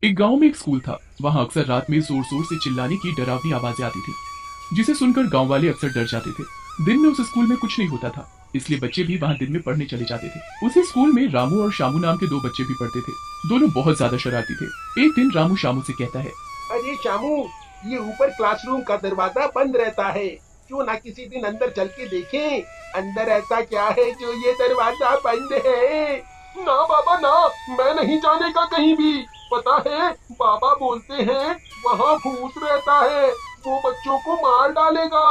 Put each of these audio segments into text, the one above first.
एक गांव में एक स्कूल था। वहां अक्सर रात में जोर जोर से चिल्लाने की डरावनी आवाजें आती थी, जिसे सुनकर गांव वाले अक्सर डर जाते थे। दिन में उस स्कूल में कुछ नहीं होता था, इसलिए बच्चे भी वहां दिन में पढ़ने चले जाते थे। उसी स्कूल में रामू और शामू नाम के दो बच्चे भी पढ़ते थे। दोनों बहुत ज्यादा शरारती थे। एक दिन रामू शामू से कहता है, अरे शामू, ये ऊपर क्लासरूम का दरवाजा बंद रहता है, क्यों ना किसी दिन अंदर चल के देखें, अंदर ऐसा क्या है जो ये दरवाजा बंद है। ना बाबा ना, मैं नहीं जाने का कहीं भी। पता है, बाबा बोलते हैं वहाँ भूत रहता है, वो बच्चों को मार डालेगा।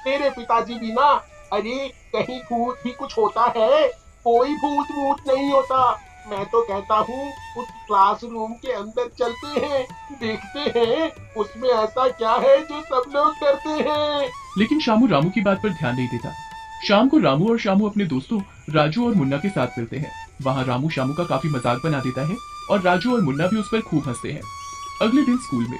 तेरे पिताजी भी ना। अरे कहीं भूत भी कुछ होता है? कोई भूत वूत नहीं होता। मैं तो कहता हूँ उस क्लासरूम के अंदर चलते हैं, देखते हैं उसमें ऐसा क्या है जो सब लोग डरते हैं। लेकिन शामू रामू की बात पर ध्यान नहीं देता। शाम को रामू और शामू अपने दोस्तों राजू और मुन्ना के साथ मिलते हैं। वहाँ रामू शामू का काफी मजाक बना देता है और राजू और मुन्ना भी उस पर खूब हंसते हैं। अगले दिन स्कूल में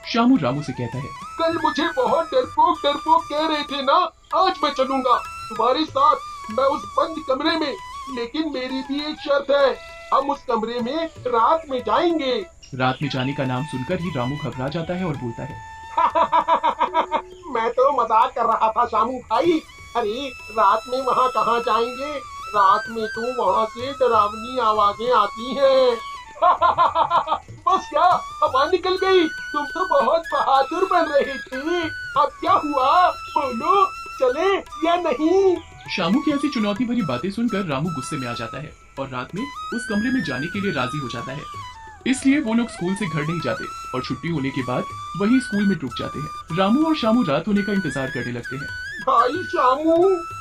शामू रामू से कहता है, कल मुझे बहुत डरपोक डरपोक कह रहे थे ना, आज मैं चलूंगा तुम्हारे साथ, मैं उस बंद कमरे में। लेकिन मेरी भी एक शर्त है, हम उस कमरे में रात में जाएंगे। रात में जाने का नाम सुनकर ही रामू घबरा जाता है और बोलता है, मैं तो मजाक कर रहा था शामू भाई। अरे रात में वहाँ कहाँ जाएंगे, रात में तो वहाँ से डरावनी आवाजें आती हैं। बस क्या, हवा निकल गई। तुम तो बहुत बहादुर बन रही थी, अब क्या हुआ, बोलो, चले या नहीं। शामू की ऐसी चुनौती भरी बातें सुनकर रामू गुस्से में आ जाता है और रात में उस कमरे में जाने के लिए राजी हो जाता है। इसलिए वो लोग स्कूल से घर नहीं जाते और छुट्टी होने के बाद वही स्कूल में रुक जाते हैं। रामू और शामू रात होने का इंतजार करने लगते हैं। भाई शामू,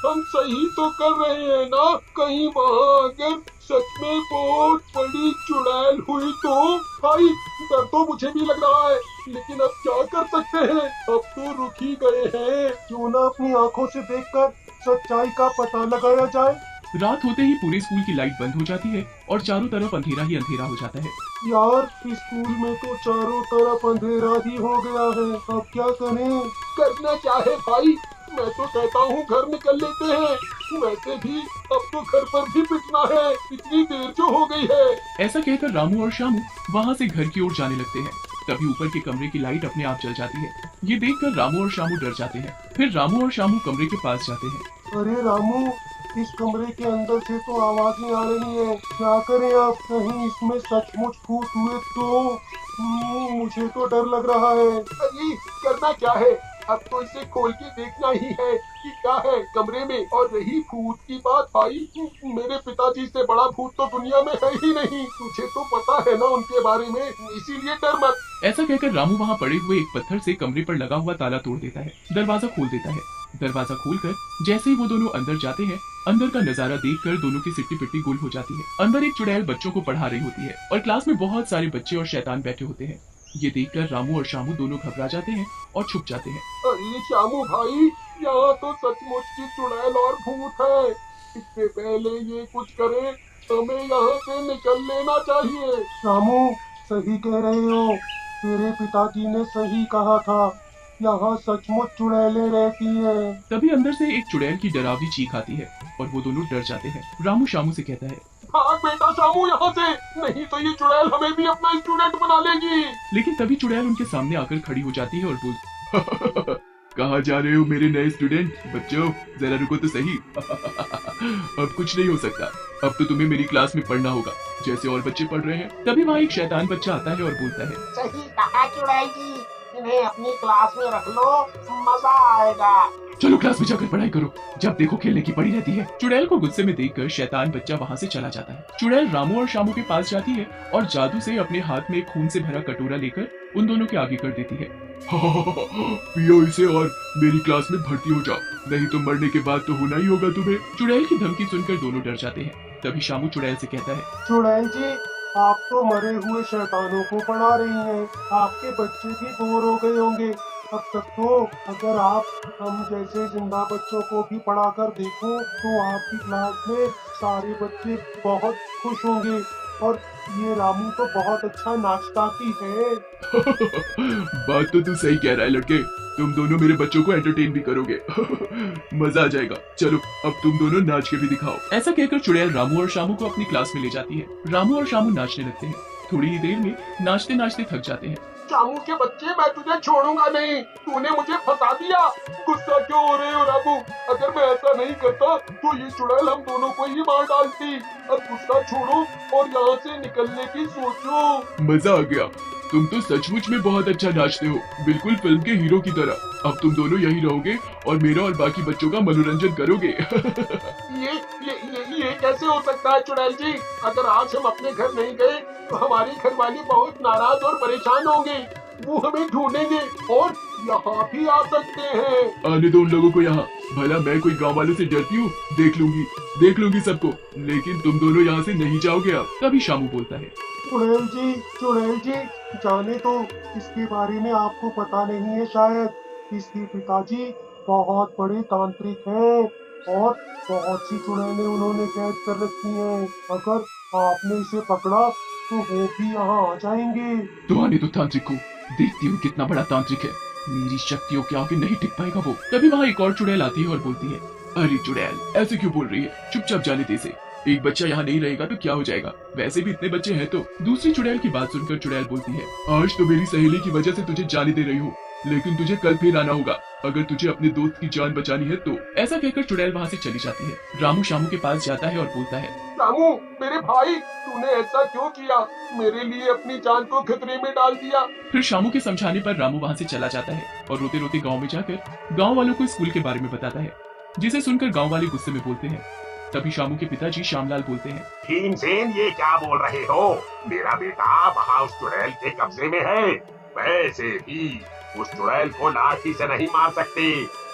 हम सही तो कर रहे हैं ना? कहीं वहाँ अगर सच में बहुत बड़ी चुड़ैल हुई तो? भाई डर तो मुझे भी लग रहा है, लेकिन अब क्या कर सकते हैं, अब तो रुक ही गए हैं। क्यों ना अपनी आंखों से देखकर सच्चाई का पता लगाया जाए। रात होते ही पूरे स्कूल की लाइट बंद हो जाती है और चारों तरफ अंधेरा ही अंधेरा हो जाता है। यार स्कूल में तो चारों तरफ अंधेरा ही हो गया है, अब क्या करें? करना क्या है भाई, मैं तो कहता हूँ घर निकल लेते हैं। वैसे भी अब तो घर पर भी पिटना है, इतनी देर जो हो गई है। ऐसा कहकर रामू और शामू वहाँ से घर की ओर जाने लगते हैं। तभी ऊपर के कमरे की लाइट अपने आप जल जाती है। ये देखकर रामू और शामू डर जाते हैं। फिर रामू और शामू कमरे के पास जाते हैं। अरे रामू, इस कमरे के अंदर से तो आवाजें आ रही है, क्या करें अब? कहीं इसमें सचमुच भूत हुए तो? मुझे तो डर लग रहा है। अरे करना क्या है, अब तो इसे खोल के देखना ही है कि क्या है कमरे में। और रही भूत की बात भाई, मेरे पिताजी से बड़ा भूत तो दुनिया में है ही नहीं, तुझे तो पता है ना उनके बारे में, इसीलिए डर मत। ऐसा कहकर रामू वहाँ पड़े हुए एक पत्थर से कमरे पर लगा हुआ ताला तोड़ देता है, दरवाजा खोल देता है। दरवाजा खोलकर जैसे ही वो दोनों अंदर जाते हैं, अंदर का नजारा देखकर दोनों की सिट्टी पिट्टी गुल हो जाती है। अंदर एक चुड़ैल बच्चों को पढ़ा रही होती है और क्लास में बहुत सारे बच्चे और शैतान बैठे होते हैं। ये देखकर रामू और शामू दोनों घबरा जाते हैं और छुप जाते हैं। अरे शामू भाई, यहाँ तो सचमुच की चुड़ैल और भूत है। इससे पहले ये कुछ करे, हमें यहाँ से निकल लेना चाहिए। शामू सही कह रहे हो, तेरे पिताजी ने सही कहा था, यहाँ सचमुच चुड़ैलें रहती है। तभी अंदर से एक चुड़ैल की डरावनी चीख आती है और वो दोनों डर जाते हैं। रामू शामू से कहता है, भाग बेटा शामू यहाँ से, नहीं तो ये चुड़ैल हमें भी अपना स्टूडेंट बना लेगी। लेकिन तभी चुड़ैल उनके सामने आकर खड़ी हो जाती है और बोल, कहाँ जा रहे हो मेरे नए स्टूडेंट? बच्चों जरा रुको तो सही। अब कुछ नहीं हो सकता, अब तो तुम्हें मेरी क्लास में पढ़ना होगा जैसे और बच्चे पढ़ रहे हैं। तभी वहाँ एक शैतान बच्चा आता है और बोलता है, सही कहा चुड़ैल जी, इन्हें अपनी क्लास में रख लो, मजा आएगा। चलो क्लास में जाकर पढ़ाई करो, जब देखो खेलने की पड़ी रहती है। चुड़ैल को गुस्से में देखकर शैतान बच्चा वहाँ से चला जाता है। चुड़ैल रामू और शामू के पास जाती है और जादू से अपने हाथ में खून से भरा कटोरा लेकर उन दोनों के आगे कर देती है। पियो इसे और मेरी क्लास में भर्ती हो जाओ, नहीं तो मरने के बाद तो होना ही होगा तुम्हें। चुड़ैल की धमकी सुनकर दोनों डर जाते हैं। तभी शामू चुड़ैल से कहता है, चुड़ैल जी, आप तो मरे हुए शैतानों को पढ़ा रही हैं, आपके बच्चे भी बोर हो गए होंगे अब तक तो। अगर आप हम जैसे जिंदा बच्चों को भी पढ़ाकर देखो तो आपकी क्लास में सारे बच्चे बहुत खुश होंगे। और ये रामू तो बहुत अच्छा नाचता भी है। बात तो तू सही कह रहा है लड़के, तुम दोनों मेरे बच्चों को एंटरटेन भी करोगे। मजा आ जाएगा, चलो अब तुम दोनों नाच के भी दिखाओ। ऐसा कहकर चुड़ैल रामू और शामू को अपनी क्लास में ले जाती है। रामू और शामू नाचने लगते हैं। थोड़ी ही देर में नाचते नाचते थक जाते हैं। शामू के बच्चे, मैं तुझे छोड़ूंगा नहीं। तूने मुझे फंसा दिया। गुस्सा क्यों हो रहे हो रामू? अगर मैं ऐसा नहीं करता तो ये चुड़ैल हम दोनों को ही मार डालती। अब गुस्सा छोड़ो और यहाँ से निकलने की सोचो। मजा आ गया। तुम तो सचमुच में बहुत अच्छा नाचते हो, बिल्कुल फिल्म के हीरो की तरह। अब तुम दोनों यही रहोगे और मेरा और बाकी बच्चों का मनोरंजन करोगे। ये कैसे हो सकता है चुड़ैल जी? अगर आज हम अपने घर नहीं गए तो हमारी घरवाली बहुत नाराज और परेशान होंगे। वो हमें ढूंढेंगे और यहाँ भी आ सकते हैं। आने दो उन लोगों को यहाँ। भला मैं कोई गांव वालों से डरती हूँ? देख लूंगी सबको, लेकिन तुम दोनों यहाँ से नहीं जाओगे। अब तभी शामू बोलता है, चुड़ैल जी, जाने तो इसके बारे में आपको पता नहीं है शायद। इसके पिताजी बहुत बड़े तांत्रिक हैं और बहुत सी चुड़ैलें उन्होंने कैद कर रखी हैं। अगर आपने इसे पकड़ा तो वो भी यहाँ आ जाएंगे। तो आने दो तांत्रिक को, देखती हूँ कितना बड़ा तांत्रिक है। मेरी शक्तियों के आगे नहीं टिक पाएगा वो। तभी वहाँ एक और चुड़ैल आती है और बोलती है, अरे चुड़ैल, ऐसे क्यों बोल रही है? चुपचाप जाने दे इसे। एक बच्चा यहाँ नहीं रहेगा तो क्या हो जाएगा? वैसे भी इतने बच्चे हैं तो। दूसरी चुड़ैल की बात सुनकर चुड़ैल बोलती है, आज तो मेरी सहेली की वजह से तुझे जाने दे रही हूँ, लेकिन तुझे कल फिर आना होगा अगर तुझे अपने दोस्त की जान बचानी है तो। ऐसा कहकर चुड़ैल वहाँ से चली जाती है। रामू शामू के पास जाता है और बोलता है, रामू मेरे भाई, तूने ऐसा क्यों किया? मेरे लिए अपनी जान को खतरे में डाल दिया। फिर शामू के समझाने पर रामू वहाँ से चला जाता है और रोते रोते गाँव में जाकर गाँव वालों को स्कूल के बारे में बताता है, जिसे सुनकर गाँव वाले गुस्से में बोलते हैं। तभी शामू के पिताजी श्यामलाल बोलते हैं, भीमसेन, ये क्या बोल रहे हो? मेरा बेटा वहाँ उस चुड़ैल के कब्जे में है। वैसे भी उस चुड़ैल को लाठी से नहीं मार सकते,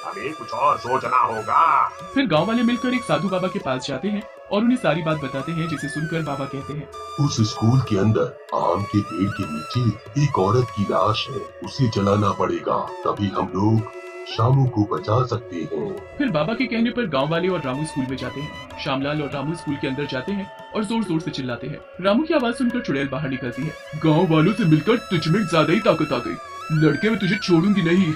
हमें कुछ और सोचना होगा। फिर गांव वाले मिलकर एक साधु बाबा के पास जाते हैं और उन्हें सारी बात बताते हैं, जिसे सुनकर बाबा कहते हैं, उस स्कूल के अंदर आम के पेड़ के नीचे एक औरत की लाश है, उसे जलाना पड़ेगा, तभी हम लोग शामू को बचा सकते हैं। फिर बाबा के कहने पर गांव वाले और रामू स्कूल में जाते हैं। श्यामलाल और रामू स्कूल के अंदर जाते हैं और जोर जोर से चिल्लाते हैं। रामू की आवाज सुनकर चुड़ैल बाहर निकलती है। गांव वालों से मिलकर तुझ में ज्यादा ही ताकत आ गई, लड़के में तुझे छोड़ूंगी नहीं।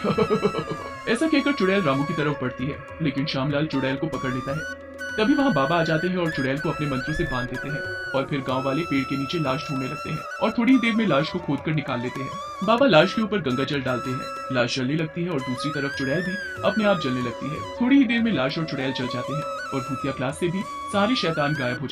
ऐसा कहकर चुड़ैल रामू की तरफ बढ़ती है, लेकिन श्यामलाल चुड़ैल को पकड़ लेता है। तभी वहाँ बाबा आ जाते हैं और चुड़ैल को अपने मंत्रों से बांध देते हैं और फिर गांव वाले पेड़ के नीचे लाश ढूंढने लगते हैं और थोड़ी ही देर में लाश को खोदकर निकाल लेते हैं। बाबा लाश के ऊपर गंगा जल डालते हैं, लाश जलने लगती है और दूसरी तरफ चुड़ैल भी अपने आप जलने लगती है। थोड़ी ही देर में लाश और चुड़ैल जल जाते हैं और भूतिया क्लास से भी सारे शैतान गायब हो जाते हैं।